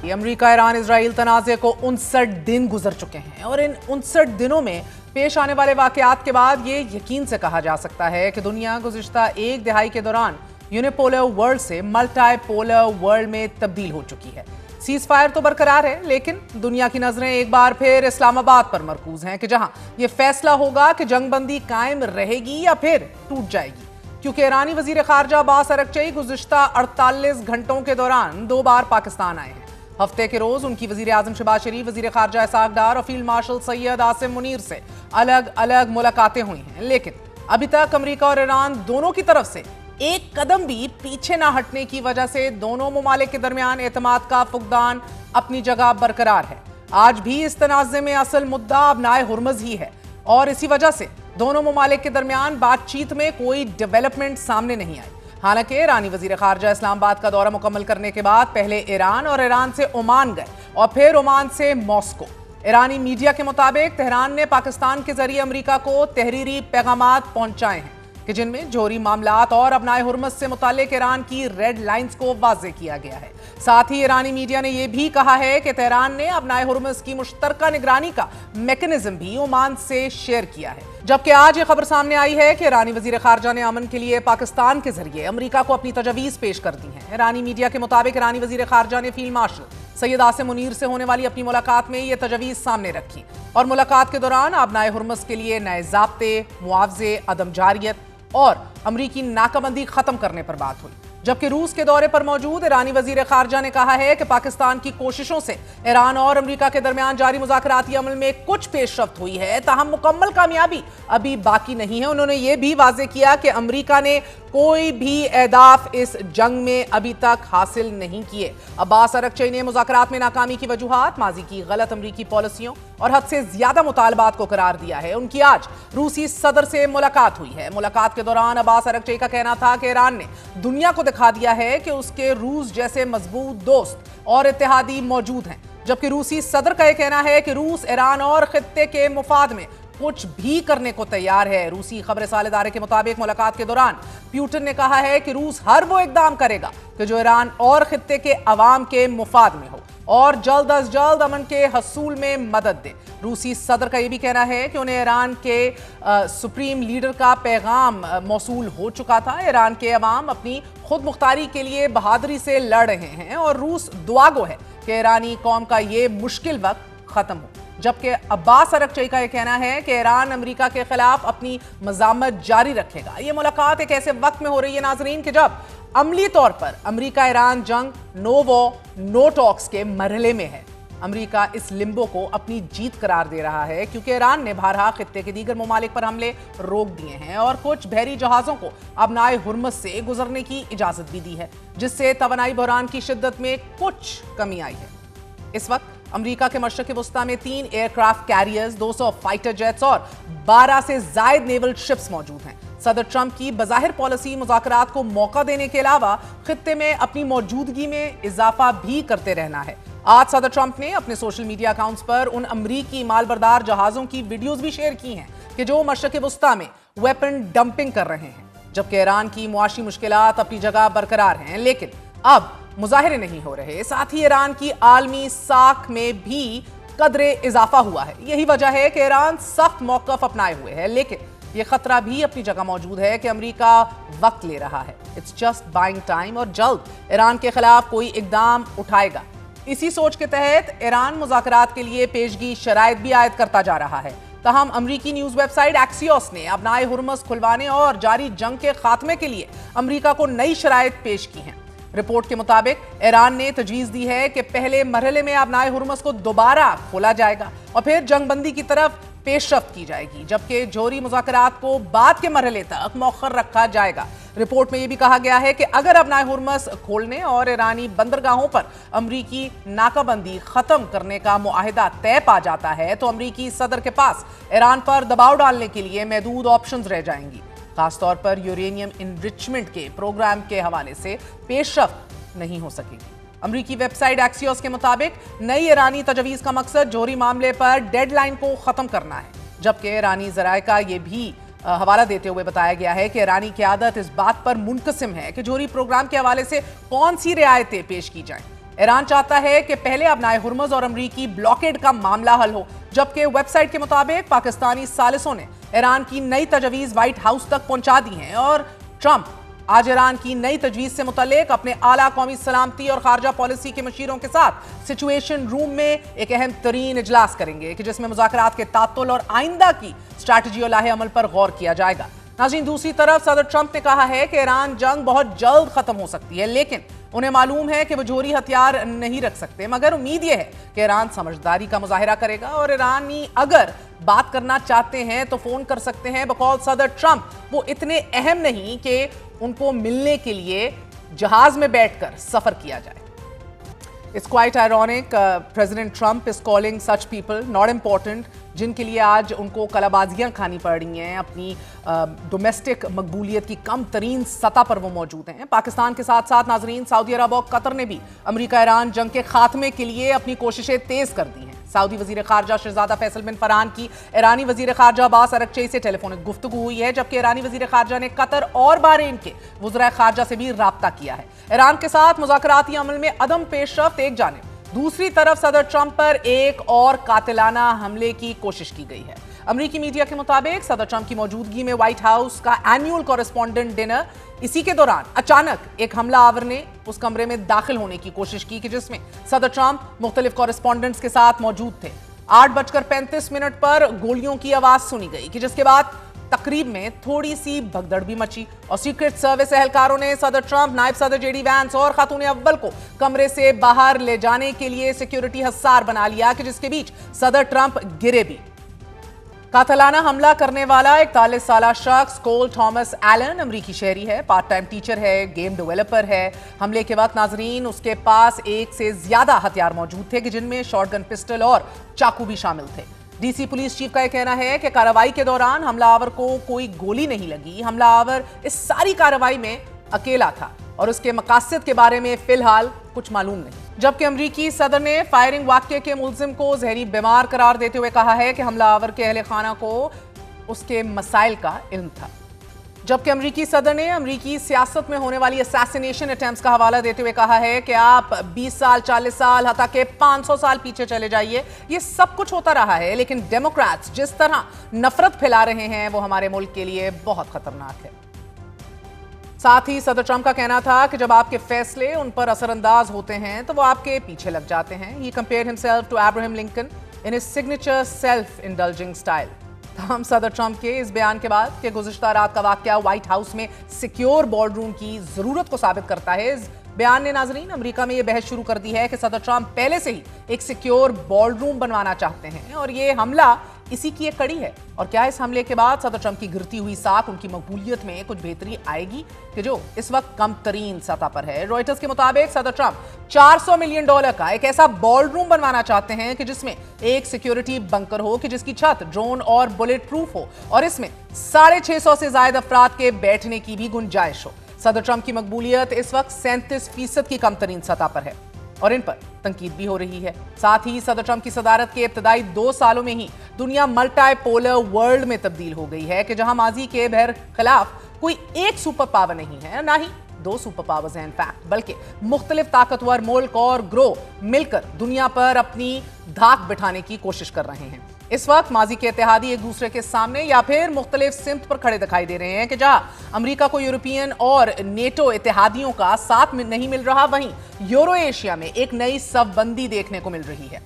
कि America, Iran, Israel तनाज़े को 59 दिन गुजर चुके हैं और इन 59 दिनों में पेश आने वाले वाक़यात के बाद ये यकीन से कहा जा सकता है कि दुनिया गुज़िश्ता एक दिहाई के दौरान यूनिपोलर वर्ल्ड से मल्टीपोलर वर्ल्ड में तब्दील हो चुकी है। सीज फायर तो बरकरार है, लेकिन दुनिया की नजरें एक बार फिर इस्लामाबाद पर मरकूज हैं कि जहां ये फैसला होगा कि जंगबंदी कायम रहेगी या फिर टूट जाएगी, क्योंकि ईरानी वजीर खारजा अब्बास अरगची गुज़िश्ता 48 घंटों के दौरान 2 बार पाकिस्तान आए हैं। हफ्ते के रोज उनकी वजीर आजम शहबाज शरीफ, वजीर खारजा इसाक डार और फील्ड मार्शल सैयद आसिम मुनीर से अलग अलग मुलाकातें हुई हैं, लेकिन अभी तक अमेरिका और ईरान दोनों की तरफ से एक कदम भी पीछे ना हटने की वजह से दोनों ममालिक के दरमियान एतमाद का फुकदान अपनी जगह बरकरार है। आज भी इस तनाज़े में असल मुद्दा अबनाए हुर्मुज़ ही है और इसी वजह से दोनों ममालिक के दरमियान बातचीत में कोई डेवलपमेंट सामने नहीं आई। हालांकि ईरानी वजीर खारजा इस्लामाबाद का दौरा मुकम्मल करने के बाद पहले ईरान और ईरान से ओमान गए और फिर ओमान से मॉस्को। ईरानी मीडिया के मुताबिक तेहरान ने पाकिस्तान के जरिए अमेरिका को तहरीरी पैगामात पहुंचाए हैं कि जिनमें जोहरी मामलात और अबनाए हुर्मुज़ से मुताल्लिक ईरान की रेड लाइंस को वाज़ेह किया गया है। साथ ही ईरानी मीडिया ने यह भी कहा है कि तेहरान ने अबनाए हुर्मुज़ की मुश्तरका निगरानी का मैकेनिज्म भी ओमान से शेयर किया है। जबकि आज ये खबर सामने आई है कि ईरानी वजीर खारजा ने अमन के लिए पाकिस्तान के जरिए अमेरिका को अपनी तजवीज़ पेश कर दी है। ईरानी मीडिया के मुताबिक ईरानी वजीर खारजा ने फील्ड मार्शल सैयद आसिम मुनीर से होने वाली अपनी मुलाकात में ये तजवीज़ सामने रखी और मुलाकात के दौरान अबनाए हुर्मुज़ के लिए नए ज़ाब्ते, मुआवजे, अदम जारियत और अमरीकी नाकाबंदी खत्म करने पर बात हुई। जबकि रूस के दौरे पर मौजूद ईरानी वजीर खारजा ने कहा है कि पाकिस्तान की कोशिशों से ईरान और अमेरिका के दरमियान जारी मुज़ाकराती अमल में कुछ पेशरफ्त हुई है, ताहम मुकम्मल कामयाबी अभी बाकी नहीं है। उन्होंने ये भी वाज़ेह किया कि अमेरिका ने कोई भी अहदाफ इस जंग में अभी तक हासिल नहीं किए। अब्बास अरगची ने मुज़ाकरात में नाकामी की वजूहात माजी की गलत अमरीकी पॉलिसियों और हद से ज्यादा मुतालबात को करार दिया है। उनकी आज रूसी सदर से मुलाकात हुई है। मुलाकात के दौरान अब्बास अरगची का कहना था कि ईरान ने दुनिया को दिखा दिया है कि उसके रूस जैसे मजबूत दोस्त और इत्तेहादी मौजूद हैं, जबकि रूसी सदर का यह कहना है कि रूस ईरान और खित्ते के मुफाद में कुछ भी करने को तैयार है। रूसी खबर साल इदारे के मुताबिक मुलाकात के दौरान पुतिन ने कहा है कि रूस हर वो इकदाम करेगा कि जो ईरान और खित्ते के अवाम के मुफाद में हो और जल्द अज जल्द अमन के हसूल में मदद दे। रूसी सदर का यह भी कहना है कि उन्हें ईरान के सुप्रीम लीडर का पैगाम मौसूल हो चुका था। ईरान के अवाम अपनी खुद मुख्तारी के लिए बहादुरी से लड़ रहे हैं और रूस दुआगो है कि ईरानी कौम का ये मुश्किल वक्त खत्म हो। जबकि अब्बास अरगची का यह कहना है कि ईरान अमेरिका के खिलाफ अपनी मज़ामत जारी रखेगा। ये मुलाकात एक ऐसे वक्त में हो रही है नाजरीन कि जब अमली तौर पर अमेरिका ईरान जंग नो वॉर नो टॉक्स के मरहले में है। अमेरिका इस लिम्बो को अपनी जीत करार दे रहा है, क्योंकि ईरान ने बारहा खित्ते के दीगर ममालिक पर हमले रोक दिए हैं और कुछ बहरी जहाज़ों को अबनाए हुर्मुज़ से गुजरने की इजाज़त भी दी है, जिससे तवानाई बहरान की शिद्दत में कुछ कमी आई है। इस वक्त अमेरिका के मशरक़ वस्ता में 3 एयरक्राफ्ट कैरियर्स, 200 फाइटर जेट्स और 12 से ज़ायद नेवल शिप्स मौजूद हैं। सदर ट्रंप की बज़ाहिर पॉलिसी मुज़ाकरात को मौका देने के अलावा खित्ते में अपनी मौजूदगी में इजाफा भी करते रहना है। आज सदर ट्रंप ने अपने सोशल मीडिया अकाउंट्स पर उन अमरीकी मालबरदार जहाज़ों की वीडियोज़ भी शेयर की हैं कि जो मशरक़ वस्ता में वेपन डंपिंग कर रहे हैं। जबकि ईरान की मुआशी मुश्किलात अपनी जगह बरकरार हैं, लेकिन अब मुजाहिरे नहीं हो रहे। साथ ही ईरान की आलमी साख में भी कदरे इजाफा हुआ है। यही वजह है कि ईरान सख्त मौक़िफ़ अपनाए हुए है, लेकिन यह खतरा भी अपनी जगह मौजूद है कि अमेरिका वक्त ले रहा है। इट्स जस्ट बाइंग टाइम और जल्द ईरान के खिलाफ कोई इकदाम उठाएगा। इसी सोच के तहत ईरान मुज़ाकरात के लिए पेशगी शराइत भी आयद करता जा रहा है। तहम अमरीकी न्यूज़ वेबसाइट एक्सियोस ने अबनाए हुर्मुज़ खुलवाने और जारी जंग के खात्मे के लिए अमेरिका को नई शराइत पेश की हैं। रिपोर्ट के मुताबिक ईरान ने तजवीज़ दी है कि पहले मरहले में अबनाए हुर्मुज़ को दोबारा खोला जाएगा और फिर जंगबंदी की तरफ पेशरफ्त की जाएगी, जबकि जोहरी मुज़ाकरात को बाद के मरहले तक मौखर रखा जाएगा। रिपोर्ट में यह भी कहा गया है कि अगर अबनाए हुर्मुज़ खोलने और ईरानी बंदरगाहों पर अमरीकी नाकाबंदी खत्म करने का मुआहिदा तय पा जाता है तो अमरीकी सदर के पास ईरान पर दबाव डालने के लिए महदूद ऑप्शंस रह जाएंगी। खासतौर पर यूरेनियम इनरिचमेंट के प्रोग्राम के हवाले से पेशरफ्त नहीं हो सकेगी। अमरीकी वेबसाइट एक्सियोस के मुताबिक नई ईरानी तजवीज़ का मकसद जोहरी मामले पर डेडलाइन को ख़त्म करना है, जबकि ईरानी ज़राए का ये भी हवाला देते हुए बताया गया है कि ईरानी क़यादत इस बात पर मुनक़सिम है कि जोहरी प्रोग्राम के हवाले से कौन सी रियायतें पेश की जाएं। ईरान चाहता है कि पहले अपनाए हुर्मुज़ और अमरीकी ब्लॉकेड का मामला हल हो, जबकि वेबसाइट के मुताबिक पाकिस्तानी सालिसों ने ईरान की नई तजवीज़ व्हाइट हाउस तक पहुंचा दी हैं और ट्रंप आज ईरान की नई तजवीज़ से मुतल्लिक अपने आला कौमी सलामती और खारजा पॉलिसी के मशीरों के साथ सिचुएशन रूम में एक अहम तरीन इजलास करेंगे कि जिसमें मुज़ाकरात के तात्तुल और आइंदा की स्ट्रैटेजी और लाहे अमल पर गौर किया जाएगा। नाज़रीन, दूसरी तरफ सदर ट्रंप ने कहा है कि ईरान जंग बहुत जल्द खत्म हो सकती है, लेकिन उन्हें मालूम है कि वो जोहरी हथियार नहीं रख सकते, मगर उम्मीद यह है कि ईरान समझदारी का मुजाहिरा करेगा और ईरानी अगर बात करना चाहते हैं तो फोन कर सकते हैं। बकौल सदर ट्रंप वो इतने अहम नहीं कि उनको मिलने के लिए जहाज में बैठकर सफर किया जाए। It's quite ironic. President Trump is calling such people not important, जिनके लिए आज उनको कलाबाजियां खानी पड़ रही हैं। अपनी डोमेस्टिक मकबूलियत की कम तरीन सतह पर वो मौजूद हैं। पाकिस्तान के साथ साथ नाजरीन सऊदी अरब और कतर ने भी अमेरिका ईरान जंग के खात्मे के लिए अपनी कोशिशें तेज कर दी हैं। सऊदी वजीर खारजा शहजादा फैसल बिन फरहान की ईरानी वजीर खारजा अब्बास अरगची से टेलीफोनिक गुफ्तगू हुई है, जबकि ईरानी वजीर खारजा ने कतर और बहरीन के वज़राए खारजा से भी राब्ता किया है। ईरान के साथ मुज़ाकराती अमल में अदम पेशरफ्त एक जानिब, दूसरी तरफ सदर ट्रंप पर एक और कातिलाना हमले की कोशिश की गई है। अमेरिकी मीडिया के मुताबिक सदर ट्रंप की मौजूदगी में व्हाइट हाउस का एनुअल कॉरेस्पॉन्डेंट डिनर, इसी के दौरान अचानक एक हमलावर ने उस कमरे में दाखिल होने की कोशिश की कि जिसमें सदर ट्रंप मुख्तलिफ कॉरेस्पॉन्डेंट्स के साथ मौजूद थे। 8:35 पर गोलियों की आवाज सुनी गई कि जिसके बाद तकरीब में थोड़ी सी भगदड़ भी मची और सीक्रेट सर्विस एहलकारों ने सदर ट्रंप, नायब सदर जेडी वैंस और खातून अव्वल को कमरे से बाहर ले जाने के लिए सिक्योरिटी हसार बना लिया कि जिसके बीच सदर ट्रंप गिरे भी। कातिलाना हमला करने वाला 41 साला शख्स कोल थॉमस एलन अमरीकी शहरी है, पार्ट टाइम टीचर है, गेम डेवलपर है। हमले के वक्त नाजरीन उसके पास एक से ज्यादा हथियार मौजूद थे कि जिनमें शॉटगन पिस्टल और चाकू भी शामिल थे। डीसी पुलिस चीफ का यह कहना है कि कार्रवाई के दौरान हमलावर को कोई गोली नहीं लगी। हमलावर इस सारी कार्रवाई में अकेला था और उसके मकासद के बारे में फिलहाल कुछ मालूम नहीं। जबकि अमरीकी सदर ने फायरिंग वाक़ये के मुलजिम को जहरी बीमार करार देते हुए कहा है कि हमलावर के अहले खाना को उसके मसाइल का इल्म था। जबकि अमरीकी सदर ने अमरीकी सियासत में होने वाली असैसिनेशन अटेम्प्ट्स का हवाला देते हुए कहा है कि आप 20 साल, 40 साल, हत्ता के 500 साल पीछे चले जाइए, ये सब कुछ होता रहा है, लेकिन डेमोक्रेट्स जिस तरह नफरत फैला रहे हैं वो हमारे मुल्क के लिए बहुत खतरनाक है। साथ ही सदर ट्रंप का कहना था कि जब आपके फैसले उन पर असरअंदाज होते हैं तो वो आपके पीछे लग जाते हैं। He compared himself to Abraham Lincoln in his signature self-indulging style। हम सदर ट्रंप के इस बयान के बाद कि गुज़िश्ता रात का वाक़या व्हाइट हाउस में सिक्योर बॉर्डरूम की जरूरत को साबित करता है। इस बयान ने नाजरीन अमेरिका में यह बहस शुरू कर दी है कि सदर ट्रंप पहले से ही एक सिक्योर बॉर्डरूम बनवाना चाहते हैं और ये हमला इसी की एक कड़ी है। और क्या इस हमले के बाद सदर ट्रंप की गिरती हुई साख उनकी मकबूलियत में कुछ बेहतरी आएगी कि जो इस वक्त कम तरीन सतह पर है। रॉयटर्स के मुताबिक सदर ट्रंप $400 मिलियन का एक ऐसा बॉर्डरूम बनवाना चाहते हैं कि जिसमें एक सिक्योरिटी बंकर हो कि जिसकी छत ड्रोन और बुलेट प्रूफ हो और इसमें 650 से ज्यादा अफराद के बैठने की भी गुंजाइश हो। सदर ट्रंप की मकबूलियत इस वक्त 37% की कम तरीन सतह पर है और इन पर तनकीद भी हो रही है। साथ ही सदर ट्रंप की सदारत के इब्तदाई 2 सालों में ही दुनिया मल्टीपोलर वर्ल्ड में तब्दील हो गई है कि जहां माजी के बहर खिलाफ कोई एक सुपर पावर नहीं है, ना ही 2 सुपर पावर्स हैं इनफैक्ट, बल्कि मुख्तलिफ ताकतवर मुल्क और ग्रोह मिलकर दुनिया पर अपनी धाक बिठाने की कोशिश कर रहे हैं। इस वक्त माजी के इत्तेहादी एक दूसरे के सामने या फिर मुख्तलिफ सिमत पर खड़े दिखाई दे रहे हैं कि जहां अमेरिका को यूरोपियन और नेटो इत्तेहादियों का साथ नहीं मिल रहा, वहीं यूरो एशिया में एक नई सफबंदी देखने को मिल रही है।